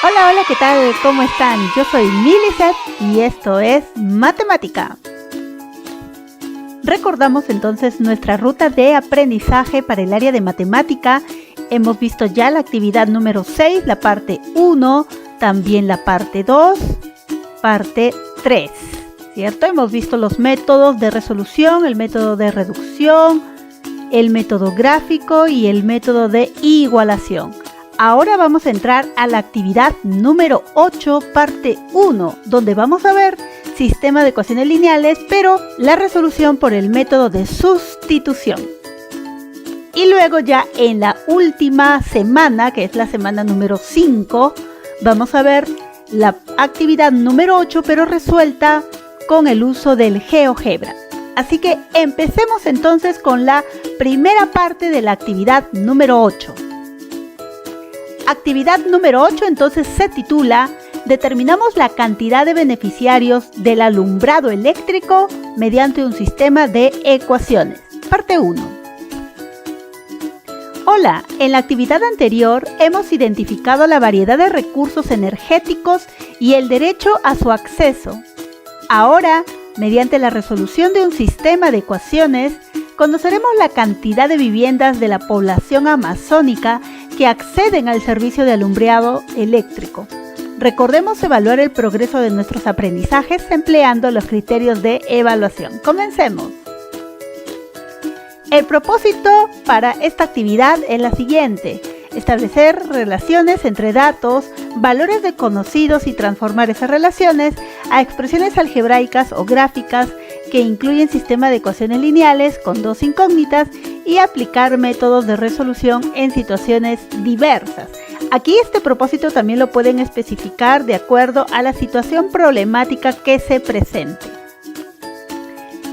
Hola, ¿qué tal? ¿Cómo están? Yo soy Milicet y esto es Matemática. Recordamos entonces nuestra ruta de aprendizaje para el área de matemática. Hemos visto ya la actividad número 6, la parte 1, también la parte 2, parte 3, ¿cierto? Hemos visto los métodos de resolución, el método de reducción, el método gráfico y el método de igualación. Ahora vamos a entrar a la actividad número 8, parte 1, donde vamos a ver sistema de ecuaciones lineales, pero la resolución por el método de sustitución. Y luego ya en la última semana, que es la semana número 5, vamos a ver la actividad número 8, pero resuelta con el uso del GeoGebra. Así que empecemos entonces con la primera parte de la actividad número 8. Actividad número 8 entonces se titula Determinamos la cantidad de beneficiarios del alumbrado eléctrico mediante un sistema de ecuaciones. Parte 1. Hola, en la actividad anterior hemos identificado la variedad de recursos energéticos y el derecho a su acceso. Ahora, mediante la resolución de un sistema de ecuaciones, conoceremos la cantidad de viviendas de la población amazónica que acceden al servicio de alumbrado eléctrico. Recordemos evaluar el progreso de nuestros aprendizajes empleando los criterios de evaluación. Comencemos. El propósito para esta actividad es la siguiente: establecer relaciones entre datos, valores desconocidos y transformar esas relaciones a expresiones algebraicas o gráficas que incluyen sistemas de ecuaciones lineales con dos incógnitas y aplicar métodos de resolución en situaciones diversas. Aquí este propósito también lo pueden especificar de acuerdo a la situación problemática que se presente.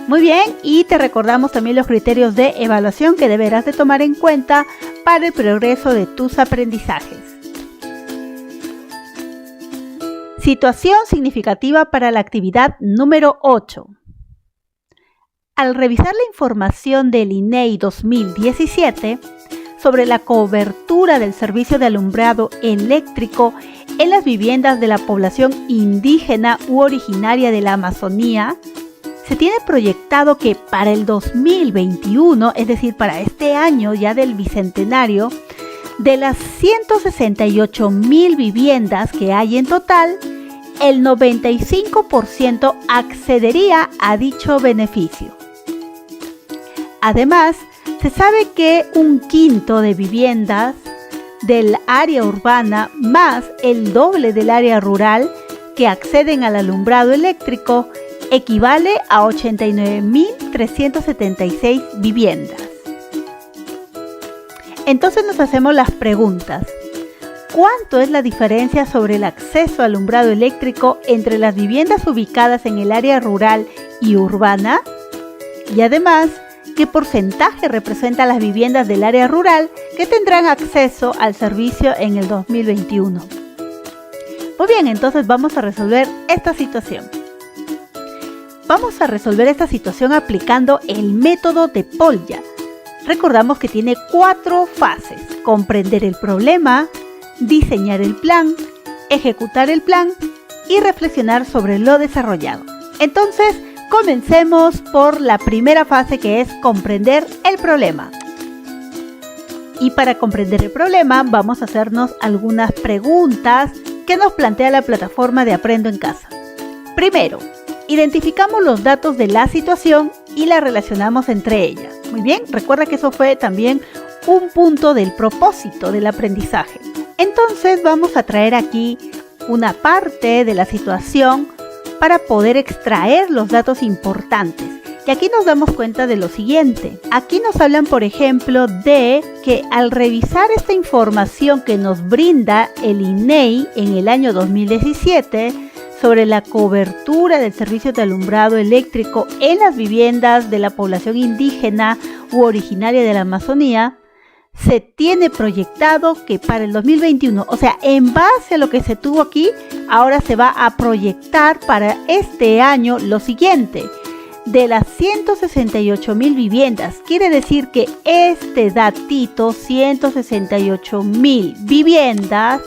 Muy bien, y te recordamos también los criterios de evaluación que deberás de tomar en cuenta para el progreso de tus aprendizajes. Situación significativa para la actividad número 8. Al revisar la información del INEI 2017 sobre la cobertura del servicio de alumbrado eléctrico en las viviendas de la población indígena u originaria de la Amazonía, se tiene proyectado que para el 2021, es decir, para este año ya del bicentenario, de las 168,000 viviendas que hay en total, el 95% accedería a dicho beneficio. Además, se sabe que un quinto de viviendas del área urbana más el doble del área rural que acceden al alumbrado eléctrico equivale a 89,376 viviendas. Entonces nos hacemos las preguntas. ¿Cuánto es la diferencia sobre el acceso al alumbrado eléctrico entre las viviendas ubicadas en el área rural y urbana? Y además, ¿qué porcentaje representa las viviendas del área rural que tendrán acceso al servicio en el 2021? Muy bien, entonces vamos a resolver esta situación. Vamos a resolver esta situación aplicando el método de Polya. Recordamos que tiene 4 fases: comprender el problema, diseñar el plan, ejecutar el plan y reflexionar sobre lo desarrollado. Entonces, comencemos por la primera fase, que es comprender el problema. Y para comprender el problema vamos a hacernos algunas preguntas que nos plantea la plataforma de Aprendo en Casa. Primero, identificamos los datos de la situación y la relacionamos entre ellas. Muy bien, recuerda que eso fue también un punto del propósito del aprendizaje. Entonces vamos a traer aquí una parte de la situación para poder extraer los datos importantes. Y aquí nos damos cuenta de lo siguiente. Aquí nos hablan, por ejemplo, de que al revisar esta información que nos brinda el INEI en el año 2017 sobre la cobertura del servicio de alumbrado eléctrico en las viviendas de la población indígena u originaria de la Amazonía, se tiene proyectado que para el 2021, o sea, en base a lo que se tuvo aquí, ahora se va a proyectar para este año lo siguiente: de las 168.000 viviendas. Quiere decir que este datito, 168.000 viviendas,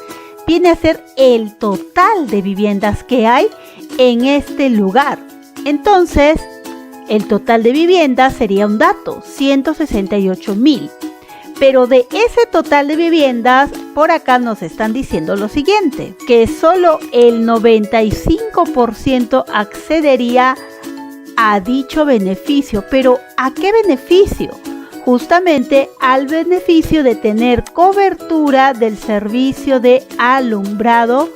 viene a ser el total de viviendas que hay en este lugar. Entonces, el total de viviendas sería un dato, 168.000. Pero de ese total de viviendas, por acá nos están diciendo lo siguiente, que solo el 95% accedería a dicho beneficio. ¿Pero a qué beneficio? Justamente al beneficio de tener cobertura del servicio de alumbrado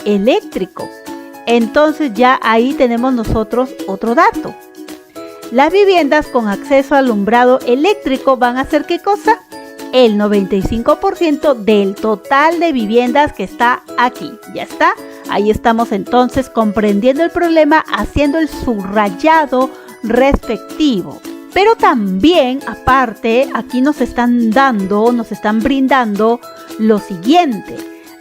eléctrico. Entonces ya ahí tenemos nosotros otro dato. Las viviendas con acceso a alumbrado eléctrico van a ser ¿qué cosa? El 95% del total de viviendas que está aquí. Ya está. Ahí estamos entonces comprendiendo el problema, haciendo el subrayado respectivo. Pero también, aparte, aquí nos están brindando lo siguiente.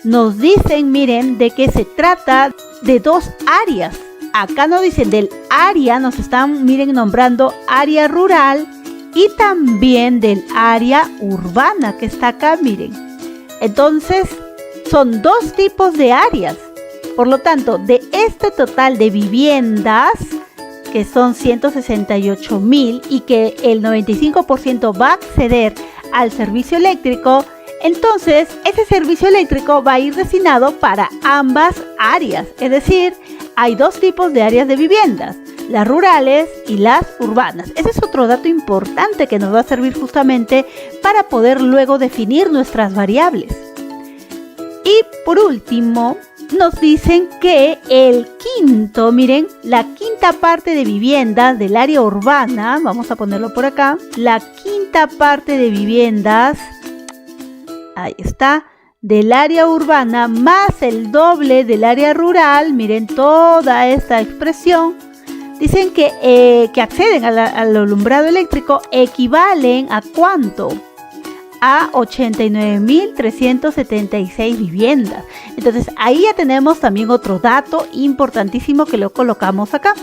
Nos dicen, miren, de que se trata de dos áreas. Acá nos dicen del área, nos están, miren, nombrando área rural y también del área urbana que está acá, miren. Entonces, son dos tipos de áreas. Por lo tanto, de este total de viviendas, que son 168.000 y que el 95% va a acceder al servicio eléctrico, entonces ese servicio eléctrico va a ir destinado para ambas áreas. Es decir, hay dos tipos de áreas de viviendas, las rurales y las urbanas. Ese es otro dato importante que nos va a servir justamente para poder luego definir nuestras variables. Y por último, nos dicen que el quinto, miren, la quinta parte de viviendas del área urbana, vamos a ponerlo por acá, la quinta parte de viviendas, ahí está, del área urbana más el doble del área rural, miren toda esta expresión, dicen que acceden al alumbrado eléctrico equivalen a ¿cuánto? A 89.376 viviendas. Entonces ahí ya tenemos también otro dato importantísimo que lo colocamos acá.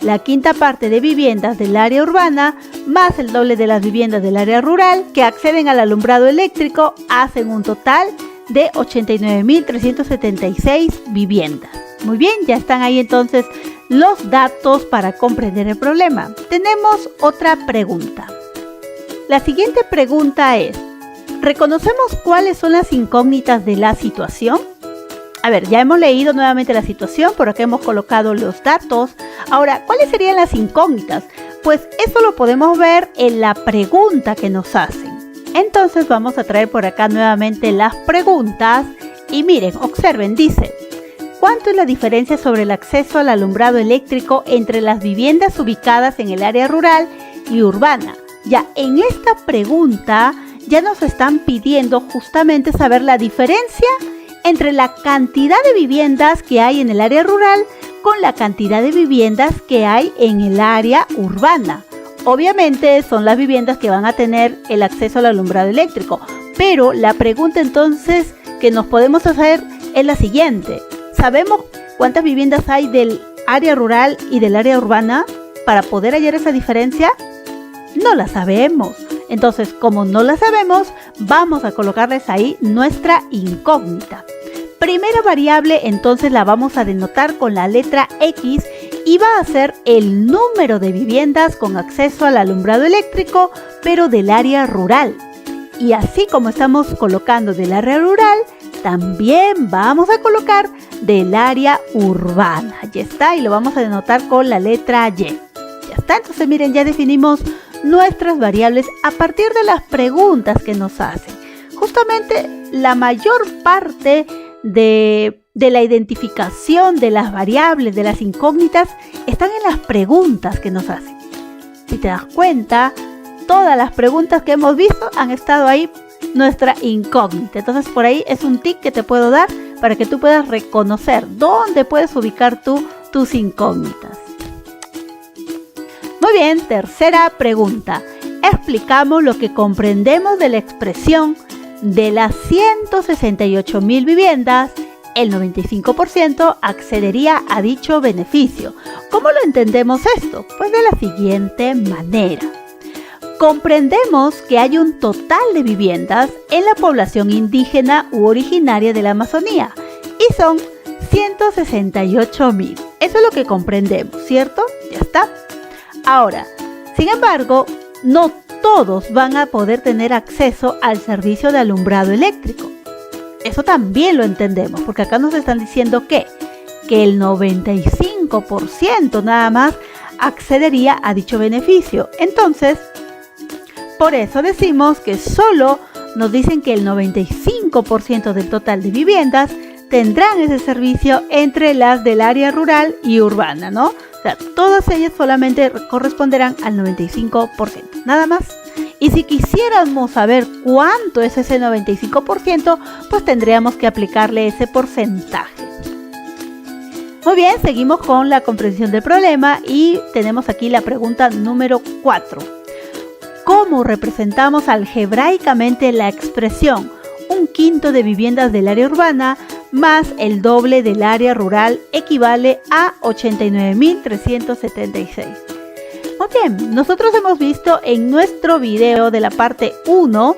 La quinta parte de viviendas del área urbana más el doble de las viviendas del área rural que acceden al alumbrado eléctrico hacen un total de 89.376 viviendas. Muy bien, ya están ahí entonces los datos para comprender el problema. Tenemos otra pregunta. La siguiente pregunta es: ¿reconocemos cuáles son las incógnitas de la situación? A ver, ya hemos leído nuevamente la situación, por acá hemos colocado los datos. Ahora, ¿cuáles serían las incógnitas? Pues eso lo podemos ver en la pregunta que nos hacen. Entonces vamos a traer por acá nuevamente las preguntas y miren, observen, dice: ¿cuánto es la diferencia sobre el acceso al alumbrado eléctrico entre las viviendas ubicadas en el área rural y urbana? Ya en esta pregunta ya nos están pidiendo justamente saber la diferencia entre la cantidad de viviendas que hay en el área rural con la cantidad de viviendas que hay en el área urbana. Obviamente son las viviendas que van a tener el acceso al alumbrado eléctrico, pero la pregunta entonces que nos podemos hacer es la siguiente: ¿sabemos cuántas viviendas hay del área rural y del área urbana para poder hallar esa diferencia? No la sabemos. Entonces, como no la sabemos, vamos a colocarles ahí nuestra incógnita. Primera variable, entonces la vamos a denotar con la letra X y va a ser el número de viviendas con acceso al alumbrado eléctrico, pero del área rural. Y así como estamos colocando del área rural, también vamos a colocar del área urbana. Ya está, y lo vamos a denotar con la letra Y. Ya está, entonces miren, ya definimos nuestras variables a partir de las preguntas que nos hacen. Justamente la mayor parte de la identificación de las variables, de las incógnitas, están en las preguntas que nos hacen. Si te das cuenta, todas las preguntas que hemos visto han estado ahí nuestra incógnita. Entonces por ahí es un tip que te puedo dar para que tú puedas reconocer dónde puedes ubicar tú tus incógnitas. Muy bien, tercera pregunta. Explicamos lo que comprendemos de la expresión de las 168.000 viviendas el 95% accedería a dicho beneficio. ¿Cómo lo entendemos esto? Pues de la siguiente manera. Comprendemos que hay un total de viviendas en la población indígena u originaria de la Amazonía y son 168.000. Eso es lo que comprendemos, ¿cierto? Ya está. Ahora, sin embargo, no todos van a poder tener acceso al servicio de alumbrado eléctrico. Eso también lo entendemos, porque acá nos están diciendo que el 95% nada más accedería a dicho beneficio. Entonces, por eso decimos que solo nos dicen que el 95% del total de viviendas tendrán ese servicio entre las del área rural y urbana, ¿no? O sea, todas ellas solamente corresponderán al 95%, nada más. Y si quisiéramos saber cuánto es ese 95%, pues tendríamos que aplicarle ese porcentaje. Muy bien, seguimos con la comprensión del problema y tenemos aquí la pregunta número 4. ¿Cómo representamos algebraicamente la expresión un quinto de viviendas del área urbana más el doble del área rural equivale a 89.376? Muy bien, nosotros hemos visto en nuestro video de la parte 1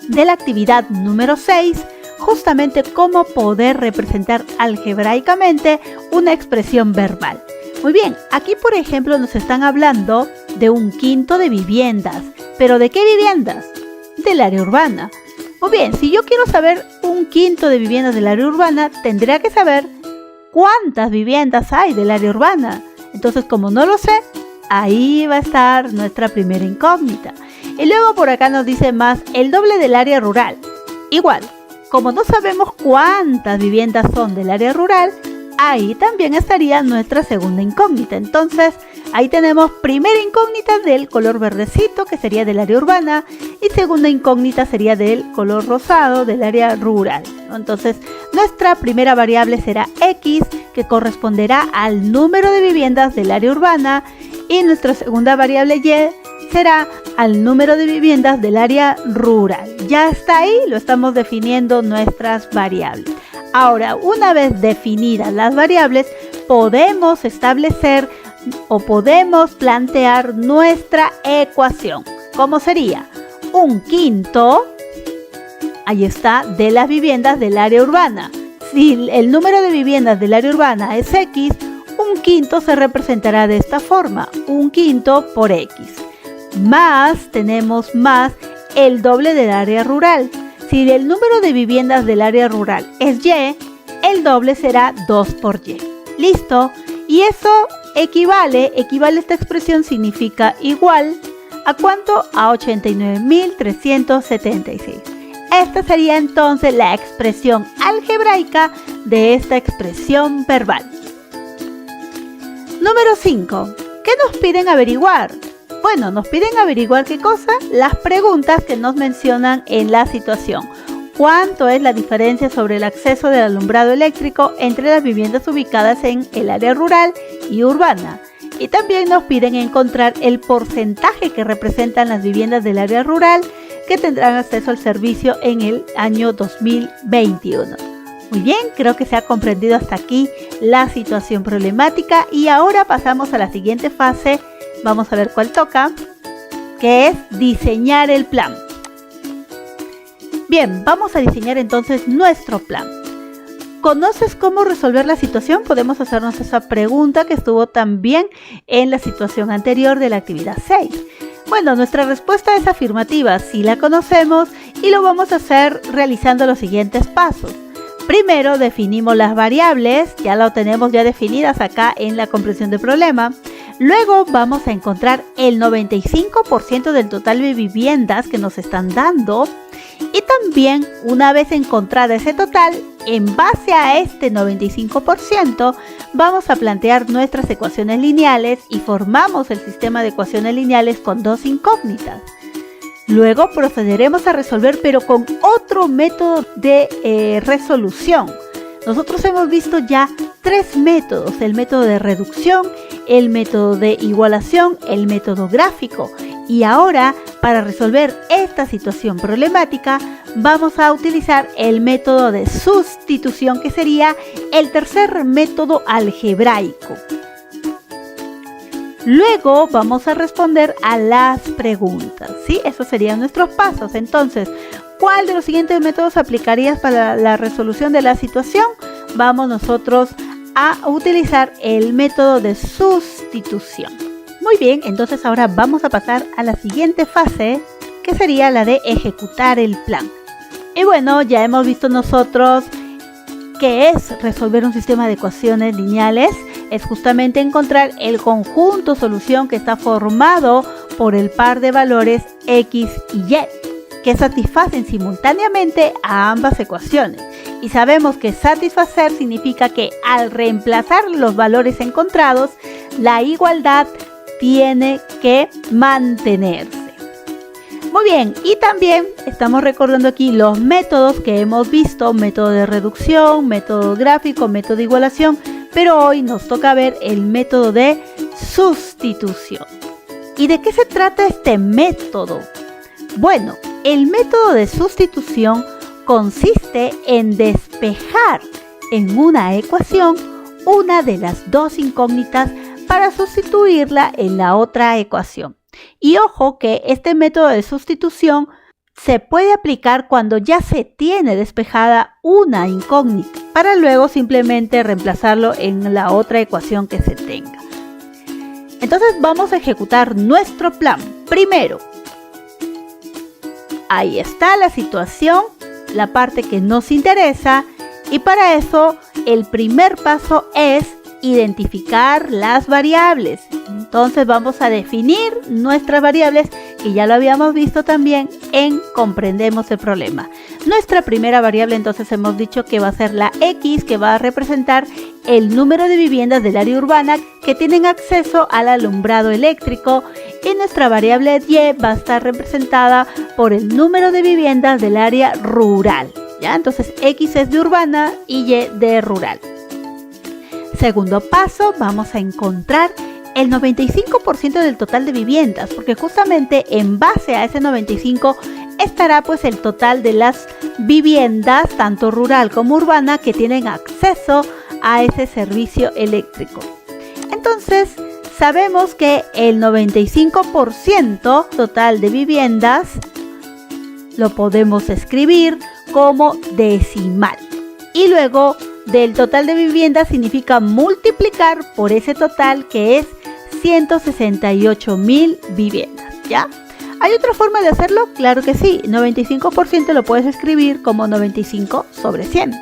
de la actividad número 6 justamente cómo poder representar algebraicamente una expresión verbal. Muy bien, aquí por ejemplo nos están hablando de un quinto de viviendas. ¿Pero de qué viviendas? Del área urbana. Muy bien, si yo quiero saber un quinto de viviendas del área urbana, tendría que saber cuántas viviendas hay del área urbana. Entonces, como no lo sé, ahí va a estar nuestra primera incógnita. Y luego por acá nos dice más el doble del área rural. Igual, como no sabemos cuántas viviendas son del área rural, ahí también estaría nuestra segunda incógnita. Entonces, ahí tenemos primera incógnita del color verdecito, que sería del área urbana, y segunda incógnita sería del color rosado, del área rural. Entonces, nuestra primera variable será X, que corresponderá al número de viviendas del área urbana, y nuestra segunda variable Y será al número de viviendas del área rural. Ya está ahí, lo estamos definiendo nuestras variables. Ahora, una vez definidas las variables, podemos establecer o podemos plantear nuestra ecuación. ¿Cómo sería? Un quinto, ahí está, de las viviendas del área urbana. Si el número de viviendas del área urbana es X, un quinto se representará de esta forma, un quinto por X. Tenemos más el doble del área rural. Si el número de viviendas del área rural es Y, el doble será 2 por Y. ¿Listo? Y eso equivale esta expresión significa igual ¿a cuánto? A 89.376. Esta sería entonces la expresión algebraica de esta expresión verbal. Número 5. ¿Qué nos piden averiguar? Bueno, nos piden averiguar ¿qué cosa? Las preguntas que nos mencionan en la situación. ¿Cuánto es la diferencia sobre el acceso del alumbrado eléctrico entre las viviendas ubicadas en el área rural y urbana? Y también nos piden encontrar el porcentaje que representan las viviendas del área rural que tendrán acceso al servicio en el año 2021. Muy bien, creo que se ha comprendido hasta aquí la situación problemática y ahora pasamos a la siguiente fase. Vamos a ver cuál toca, que es diseñar el plan. Bien, vamos a diseñar entonces nuestro plan. ¿Conoces cómo resolver la situación? Podemos hacernos esa pregunta que estuvo también en la situación anterior de la actividad 6. Bueno, nuestra respuesta es afirmativa, sí la conocemos y lo vamos a hacer realizando los siguientes pasos. Primero definimos las variables, ya lo tenemos ya definidas acá en la comprensión del problema. Luego vamos a encontrar el 95% del total de viviendas que nos están dando. Y también, una vez encontrada ese total, en base a este 95%, vamos a plantear nuestras ecuaciones lineales y formamos el sistema de ecuaciones lineales con dos incógnitas. Luego procederemos a resolver, pero con otro método de resolución. Nosotros hemos visto ya 3 métodos: el método de reducción, el método de igualación, el método gráfico. Y ahora, para resolver esta situación problemática, vamos a utilizar el método de sustitución, que sería el tercer método algebraico. Luego vamos a responder a las preguntas, ¿sí? Esos serían nuestros pasos. Entonces, ¿cuál de los siguientes métodos aplicarías para la resolución de la situación? Vamos nosotros a utilizar el método de sustitución. Muy bien, entonces ahora vamos a pasar a la siguiente fase, que sería la de ejecutar el plan. Y bueno, ya hemos visto nosotros qué es resolver un sistema de ecuaciones lineales. Es justamente encontrar el conjunto solución que está formado por el par de valores x y y, que satisfacen simultáneamente a ambas ecuaciones. Y sabemos que satisfacer significa que al reemplazar los valores encontrados, la igualdad tiene que mantenerse. Muy bien, y también estamos recordando aquí los métodos que hemos visto: método de reducción, método gráfico, método de igualación, pero hoy nos toca ver el método de sustitución. ¿Y de qué se trata este método? Bueno, el método de sustitución consiste en despejar en una ecuación una de las dos incógnitas para sustituirla en la otra ecuación. Y ojo que este método de sustitución se puede aplicar cuando ya se tiene despejada una incógnita, para luego simplemente reemplazarlo en la otra ecuación que se tenga. Entonces vamos a ejecutar nuestro plan. Primero, ahí está la situación, la parte que nos interesa, y para eso el primer paso es identificar las variables. Entonces vamos a definir nuestras variables, que ya lo habíamos visto también en Comprendemos el Problema. Nuestra primera variable, entonces, hemos dicho que va a ser la X, que va a representar el número de viviendas del área urbana que tienen acceso al alumbrado eléctrico, y nuestra variable Y va a estar representada por el número de viviendas del área rural. ¿Ya? Entonces X es de urbana y Y de rural. Segundo paso, vamos a encontrar el 95% del total de viviendas, porque justamente en base a ese 95 estará pues el total de las viviendas, tanto rural como urbana, que tienen acceso a ese servicio eléctrico. Entonces, sabemos que el 95% total de viviendas lo podemos escribir como decimal. Y luego del total de viviendas significa multiplicar por ese total, que es 168.000 viviendas, ¿ya? ¿Hay otra forma de hacerlo? Claro que sí. 95% lo puedes escribir como 95 sobre 100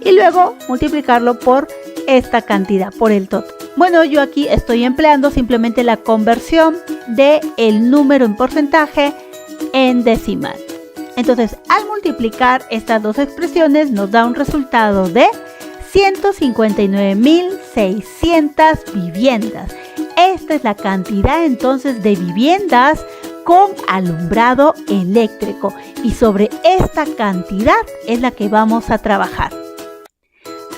y luego multiplicarlo por esta cantidad, por el total. Bueno, yo aquí estoy empleando simplemente la conversión del número en porcentaje en decimal. Entonces, al multiplicar estas dos expresiones nos da un resultado de 159.600 viviendas. Esta es la cantidad entonces de viviendas con alumbrado eléctrico, y sobre esta cantidad es la que vamos a trabajar.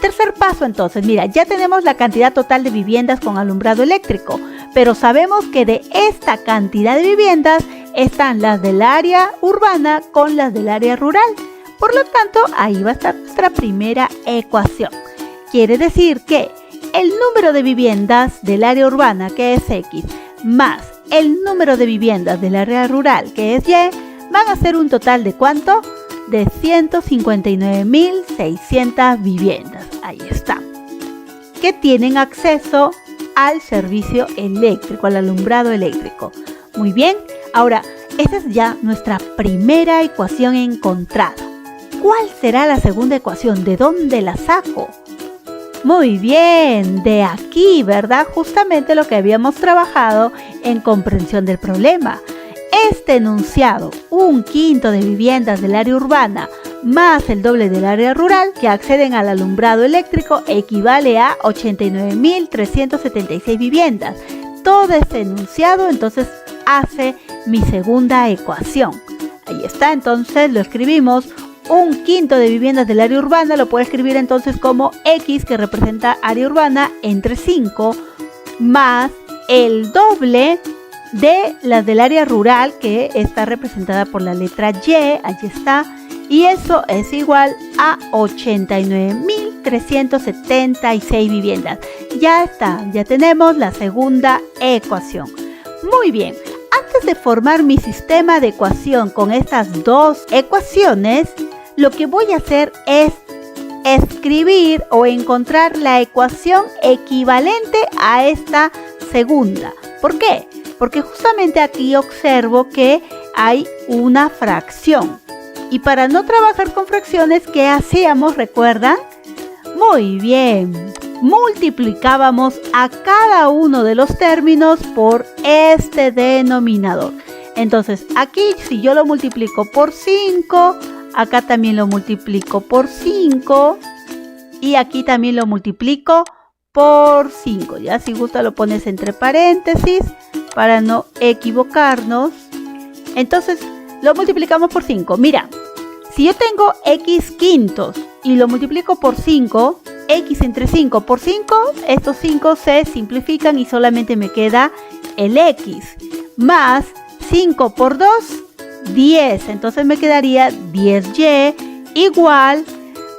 Tercer paso, entonces, mira, ya tenemos la cantidad total de viviendas con alumbrado eléctrico, pero sabemos que de esta cantidad de viviendas están las del área urbana con las del área rural. Por lo tanto, ahí va a estar nuestra primera ecuación. Quiere decir que el número de viviendas del área urbana, que es X, más el número de viviendas del área rural, que es Y, van a ser un total de ¿cuánto? De 159.600 viviendas. Ahí está. Que tienen acceso al servicio eléctrico, al alumbrado eléctrico. Muy bien. Ahora, esta es ya nuestra primera ecuación encontrada. ¿Cuál será la segunda ecuación? ¿De dónde la saco? Muy bien, de aquí, ¿verdad? Justamente lo que habíamos trabajado en comprensión del problema. Este enunciado, 1/5 de viviendas del área urbana más el doble del área rural que acceden al alumbrado eléctrico, equivale a 89.376 viviendas. Todo este enunciado entonces hace mi segunda ecuación. Ahí está, entonces lo escribimos. 1/5 de viviendas del área urbana lo puedo escribir entonces como X, que representa área urbana, entre 5, más el doble de las del área rural, que está representada por la letra Y, allí está, y eso es igual a 89.376 viviendas. Ya está, ya tenemos la segunda ecuación. Muy bien, antes de formar mi sistema de ecuación con estas dos ecuaciones, lo que voy a hacer es escribir o encontrar la ecuación equivalente a esta segunda. ¿Por qué? Porque justamente aquí observo que hay una fracción. Y para no trabajar con fracciones, ¿qué hacíamos? ¿Recuerdan? Muy bien. Multiplicábamos a cada uno de los términos por este denominador. Entonces, aquí si yo lo multiplico por 5, acá también lo multiplico por 5 y aquí también lo multiplico por 5. Ya si gusta lo pones entre paréntesis para no equivocarnos. Entonces, lo multiplicamos por 5. Mira, si yo tengo x quintos y lo multiplico por 5, x entre 5 por 5, estos 5 se simplifican y solamente me queda el x. Más 5 por 2, 10. Entonces me quedaría 10y igual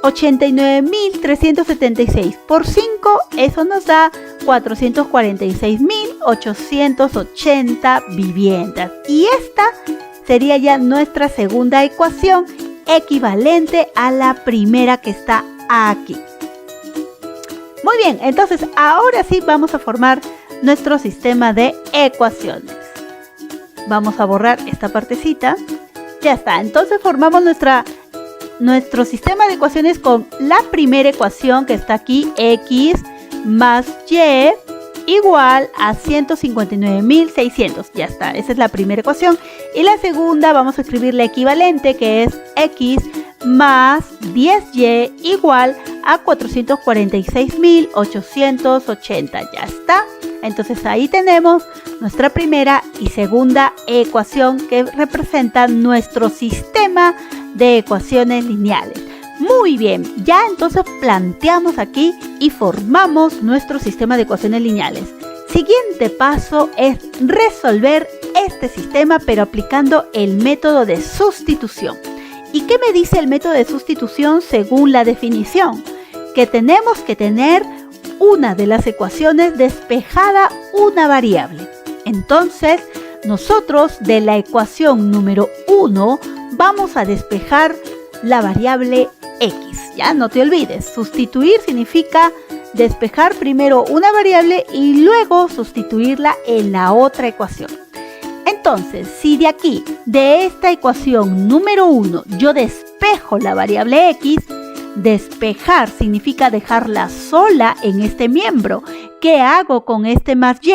89.376 por 5. Eso nos da 446.880 viviendas. Y esta sería ya nuestra segunda ecuación, equivalente a la primera que está aquí. Muy bien, entonces ahora sí vamos a formar nuestro sistema de ecuaciones. Vamos a borrar esta partecita. Ya está, entonces formamos nuestro sistema de ecuaciones con la primera ecuación que está aquí, x más y igual a 159.600. Ya está, esa es la primera ecuación. Y la segunda vamos a escribir la equivalente, que es x más 10y igual a 446.880. Ya está. Entonces ahí tenemos nuestra primera y segunda ecuación que representan nuestro sistema de ecuaciones lineales. Muy bien, ya entonces planteamos aquí y formamos nuestro sistema de ecuaciones lineales. Siguiente paso es resolver este sistema pero aplicando el método de sustitución. ¿Y qué me dice el método de sustitución según la definición? Que tenemos que tener una de las ecuaciones despejada una variable. Entonces, nosotros de la ecuación número 1 vamos a despejar la variable x. Ya no te olvides, sustituir significa despejar primero una variable y luego sustituirla en la otra ecuación. Entonces, si de aquí, de esta ecuación número 1, yo despejo la variable x, despejar significa dejarla sola en este miembro. ¿Qué hago con este más y?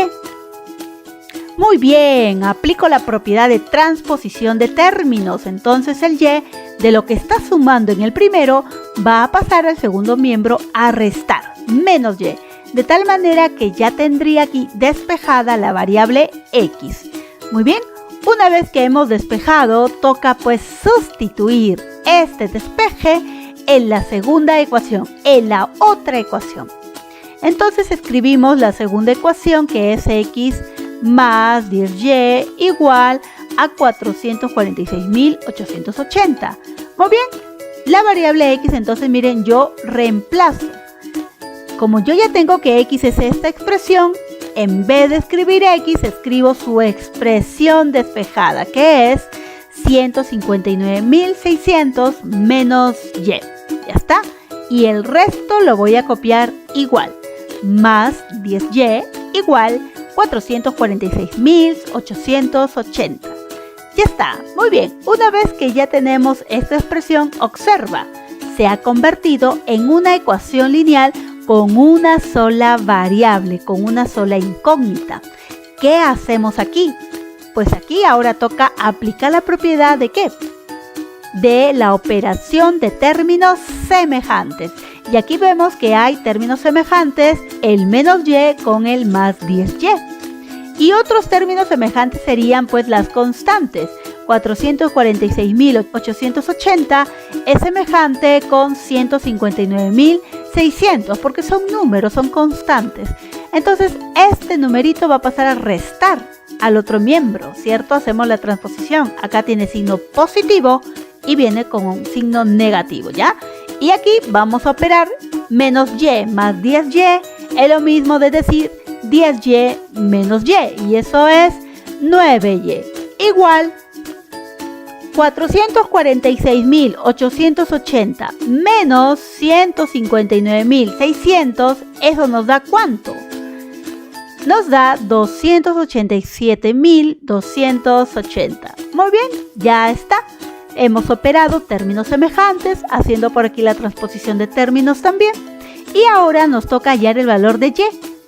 Muy bien, aplico la propiedad de transposición de términos. Entonces el y de lo que está sumando en el primero va a pasar al segundo miembro a restar, menos y. De tal manera que ya tendría aquí despejada la variable x. Muy bien, una vez que hemos despejado, toca pues sustituir este despeje en la segunda ecuación, en la otra ecuación. Entonces escribimos la segunda ecuación, que es x más 10y igual a 446.880. Muy bien, la variable x, entonces miren, yo reemplazo. Como yo ya tengo que x es esta expresión, en vez de escribir x, escribo su expresión despejada, que es 159.600 menos y. Ya está. Y el resto lo voy a copiar igual. Más 10y igual 446.880. Ya está. Muy bien. Una vez que ya tenemos esta expresión, observa. Se ha convertido en una ecuación lineal con una sola variable, con una sola incógnita. ¿Qué hacemos aquí? Pues aquí ahora toca aplicar la propiedad ¿de qué? De la operación de términos semejantes. Y aquí vemos que hay términos semejantes, el menos y con el más 10y. Y otros términos semejantes serían pues las constantes. 446.880 es semejante con 159.600 porque son números, son constantes. Entonces este numerito va a pasar a restar al otro miembro, ¿cierto? Hacemos la transposición. Acá tiene signo positivo y viene con un signo negativo, ¿ya? Y aquí vamos a operar menos y más 10y, es lo mismo de decir 10y menos y, y eso es 9y, igual 446.880 menos 159.600, ¿eso nos da cuánto? Nos da 287.280. Muy bien, ya está. Hemos operado términos semejantes, haciendo por aquí la transposición de términos también. Y ahora nos toca hallar el valor de y,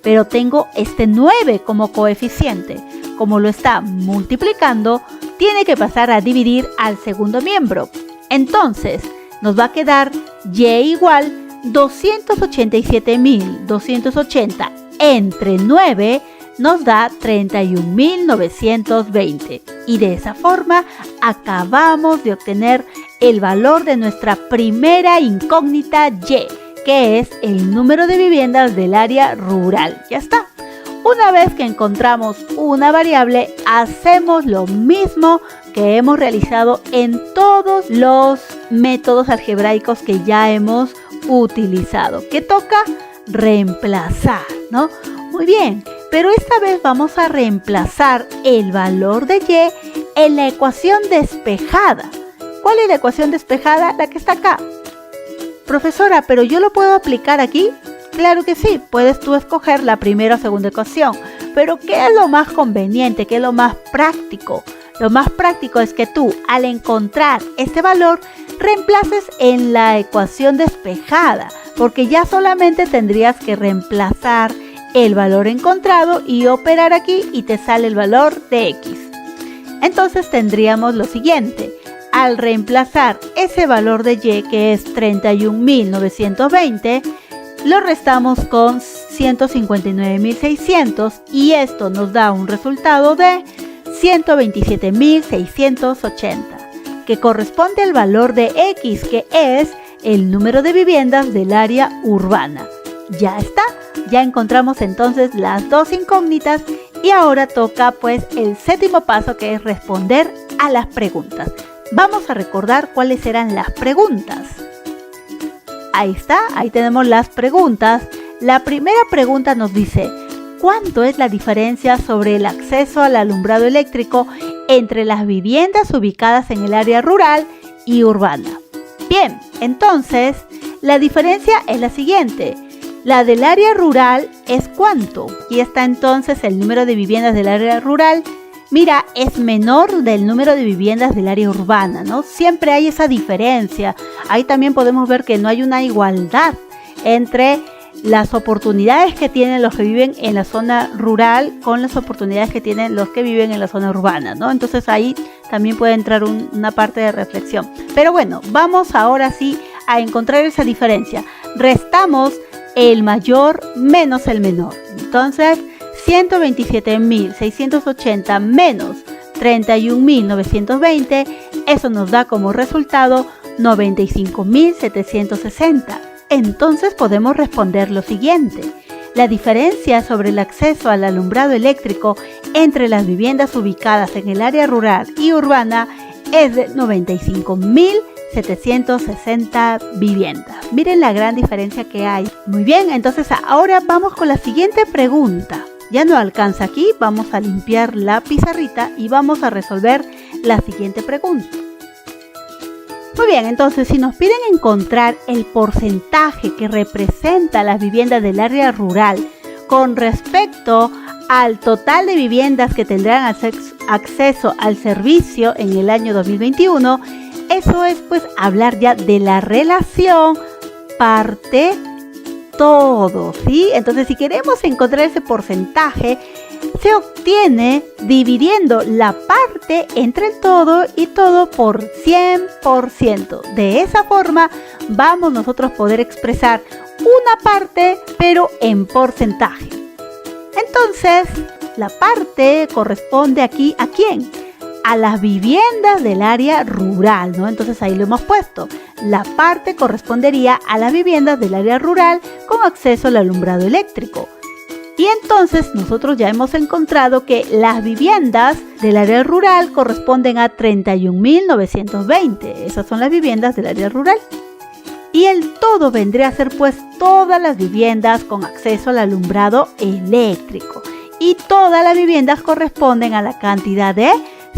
pero tengo este 9 como coeficiente. Como lo está multiplicando, tiene que pasar a dividir al segundo miembro. Entonces, nos va a quedar y igual 287.280 entre 9 nos da 31.920. Y de esa forma acabamos de obtener el valor de nuestra primera incógnita y, que es el número de viviendas del área rural. Ya está. Una vez que encontramos una variable, hacemos lo mismo que hemos realizado en todos los métodos algebraicos que ya hemos utilizado. ¿Qué toca? Reemplazar, ¿no? Muy bien, pero esta vez vamos a reemplazar el valor de y en la ecuación despejada. ¿Cuál es la ecuación despejada? La que está acá. Profesora, ¿pero yo lo puedo aplicar aquí? Claro que sí, puedes tú escoger la primera o segunda ecuación, pero ¿qué es lo más conveniente? ¿Qué es lo más práctico? Lo más práctico es que tú, al encontrar este valor, reemplaces en la ecuación despejada, porque ya solamente tendrías que reemplazar el valor encontrado y operar aquí y te sale el valor de x. Entonces tendríamos lo siguiente. Al reemplazar ese valor de y, que es 31.920, lo restamos con 159.600 y esto nos da un resultado de 127.680, que corresponde al valor de x, que es el número de viviendas del área urbana. Ya está, ya encontramos entonces las dos incógnitas y ahora toca pues el séptimo paso, que es responder a las preguntas. Vamos a recordar cuáles eran las preguntas. Ahí está, ahí tenemos las preguntas. La primera pregunta nos dice: ¿cuánto es la diferencia sobre el acceso al alumbrado eléctrico entre las viviendas ubicadas en el área rural y urbana? Bien, entonces la diferencia es la siguiente. La del área rural es ¿cuánto? Aquí está entonces el número de viviendas del área rural. Mira, es menor del número de viviendas del área urbana, ¿no? Siempre hay esa diferencia. Ahí también podemos ver que no hay una igualdad entre las oportunidades que tienen los que viven en la zona rural con las oportunidades que tienen los que viven en la zona urbana, ¿no? Entonces ahí también puede entrar una parte de reflexión. Pero bueno, vamos ahora sí a encontrar esa diferencia. Restamos el mayor menos el menor. Entonces, 127.680 menos 31.920, eso nos da como resultado 95.760. Entonces podemos responder lo siguiente. La diferencia sobre el acceso al alumbrado eléctrico entre las viviendas ubicadas en el área rural y urbana es de 95.760 viviendas. Miren la gran diferencia que hay. Muy bien, entonces ahora vamos con la siguiente pregunta. Ya no alcanza aquí, vamos a limpiar la pizarrita y vamos a resolver la siguiente pregunta. Muy bien, entonces si nos piden encontrar el porcentaje que representa las viviendas del área rural con respecto al total de viviendas que tendrán acceso al servicio en el año 2021, eso es pues hablar ya de la relación parte todo, ¿sí? Entonces si queremos encontrar ese porcentaje, se obtiene dividiendo la parte entre el todo y todo por 100%. De esa forma vamos nosotros a poder expresar una parte pero en porcentaje. Entonces la parte corresponde aquí ¿a quién? A las viviendas del área rural, ¿no? Entonces ahí lo hemos puesto. La parte correspondería a las viviendas del área rural con acceso al alumbrado eléctrico. Y entonces nosotros ya hemos encontrado que las viviendas del área rural corresponden a 31.920. Esas son las viviendas del área rural. Y el todo vendría a ser pues todas las viviendas con acceso al alumbrado eléctrico. Y todas las viviendas corresponden a la cantidad de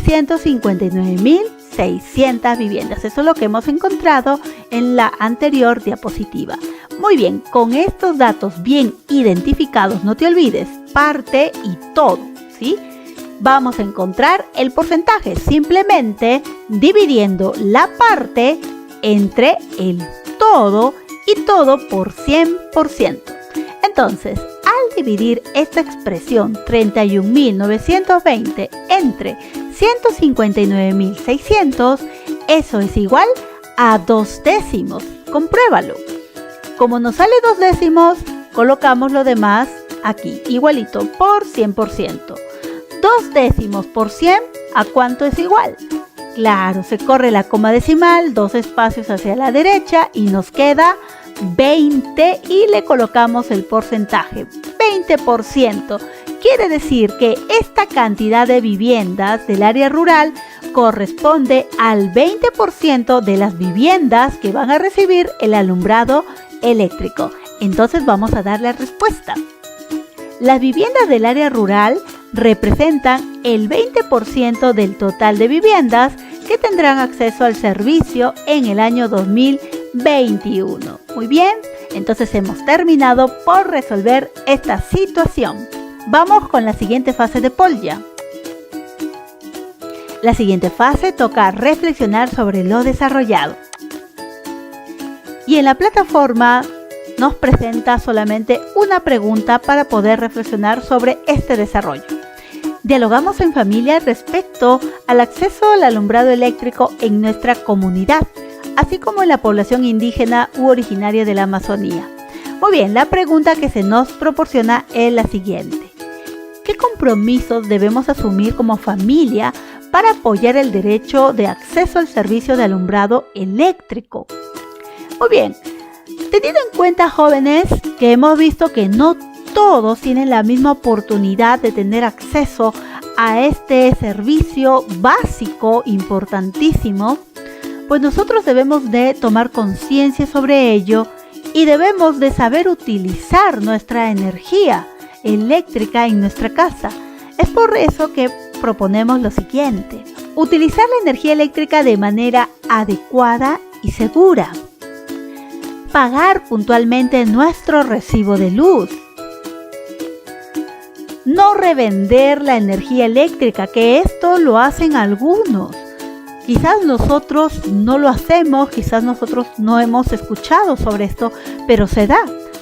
159.600 viviendas. Eso es lo que hemos encontrado en la anterior diapositiva. Muy bien, con estos datos bien identificados, no te olvides, parte y todo, ¿sí? Vamos a encontrar el porcentaje simplemente dividiendo la parte entre el todo y todo por 100%. Entonces, al dividir esta expresión 31.920 entre 159.600, eso es igual a 2 décimos. Compruébalo. Como nos sale 2 décimos, colocamos lo demás aquí, igualito, por 100%. 2 décimos por 100, ¿a cuánto es igual? Claro, se corre la coma decimal, 2 espacios hacia la derecha y nos queda 20 y le colocamos el porcentaje, 20%. Quiere decir que esta cantidad de viviendas del área rural corresponde al 20% de las viviendas que van a recibir el alumbrado eléctrico. Entonces vamos a dar la respuesta. Las viviendas del área rural representan el 20% del total de viviendas que tendrán acceso al servicio en el año 2021. Muy bien, entonces hemos terminado por resolver esta situación. Vamos con la siguiente fase de Polya. La siguiente fase toca reflexionar sobre lo desarrollado. Y en la plataforma nos presenta solamente una pregunta para poder reflexionar sobre este desarrollo. Dialogamos en familia respecto al acceso al alumbrado eléctrico en nuestra comunidad, así como en la población indígena u originaria de la Amazonía. Muy bien, la pregunta que se nos proporciona es la siguiente. ¿Qué compromisos debemos asumir como familia para apoyar el derecho de acceso al servicio de alumbrado eléctrico? Muy bien, teniendo en cuenta, jóvenes, que hemos visto que no todos tienen la misma oportunidad de tener acceso a este servicio básico importantísimo, pues nosotros debemos de tomar conciencia sobre ello y debemos de saber utilizar nuestra energía eléctrica en nuestra casa. Es por eso que proponemos lo siguiente: utilizar la energía eléctrica de manera adecuada y segura, pagar puntualmente nuestro recibo de luz, no revender la energía eléctrica, que esto lo hacen algunos. Quizás nosotros no lo hacemos, quizás nosotros no hemos escuchado sobre esto, pero se da.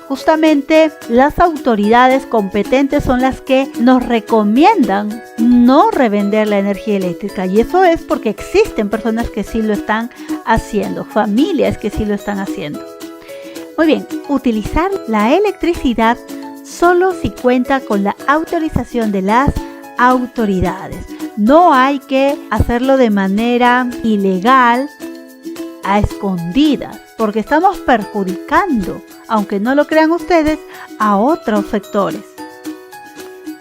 Justamente las autoridades competentes son las que nos recomiendan no revender la energía eléctrica, y eso es porque existen personas que sí lo están haciendo, familias que sí lo están haciendo. Muy bien, utilizar la electricidad solo si cuenta con la autorización de las autoridades. No hay que hacerlo de manera ilegal, a escondidas, porque estamos perjudicando, aunque no lo crean ustedes, a otros sectores.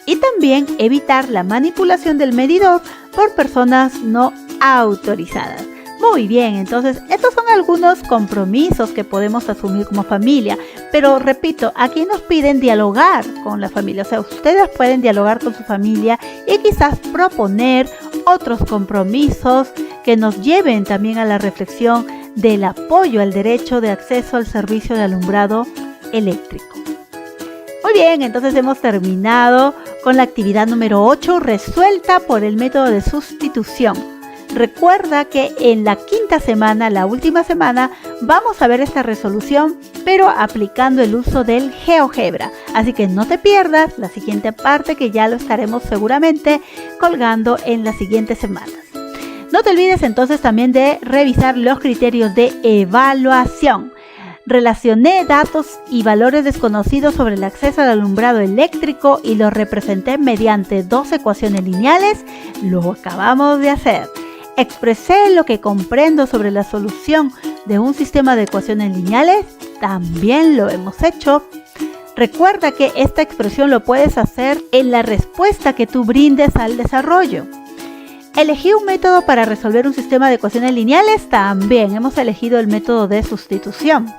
Y también evitar la manipulación del medidor por personas no autorizadas. Muy bien, entonces estos son algunos compromisos que podemos asumir como familia, pero repito, aquí nos piden dialogar con la familia, o sea, ustedes pueden dialogar con su familia y quizás proponer otros compromisos que nos lleven también a la reflexión del apoyo al derecho de acceso al servicio de alumbrado eléctrico. Muy bien, entonces hemos terminado con la actividad número 8, resuelta por el método de sustitución. Recuerda que en la quinta semana, la última semana, vamos a ver esta resolución, pero aplicando el uso del GeoGebra. Así que no te pierdas la siguiente parte, que ya lo estaremos seguramente colgando en las siguientes semanas. No te olvides entonces también de revisar los criterios de evaluación. Relacioné datos y valores desconocidos sobre el acceso al alumbrado eléctrico y los representé mediante 2 ecuaciones lineales. Lo acabamos de hacer. Expresé lo que comprendo sobre la solución de un sistema de ecuaciones lineales. También lo hemos hecho. Recuerda que esta expresión lo puedes hacer en la respuesta que tú brindes al desarrollo. Elegí un método para resolver un sistema de ecuaciones lineales. También hemos elegido el método de sustitución.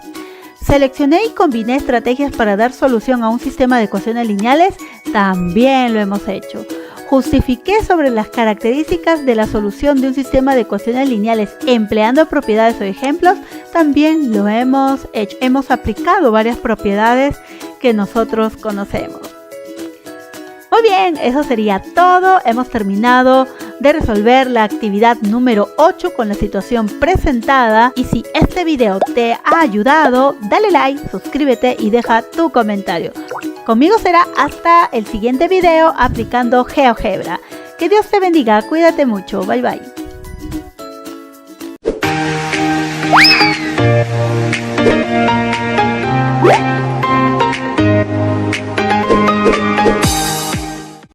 Seleccioné y combiné estrategias para dar solución a un sistema de ecuaciones lineales. También lo hemos hecho. Justifiqué sobre las características de la solución de un sistema de ecuaciones lineales empleando propiedades o ejemplos. También lo hemos hecho. Hemos aplicado varias propiedades que nosotros conocemos. Muy bien, eso sería todo. Hemos terminado de resolver la actividad número 8 con la situación presentada. Y si este video te ha ayudado, dale like, suscríbete y deja tu comentario. Conmigo será hasta el siguiente video aplicando GeoGebra. Que Dios te bendiga, cuídate mucho, bye bye.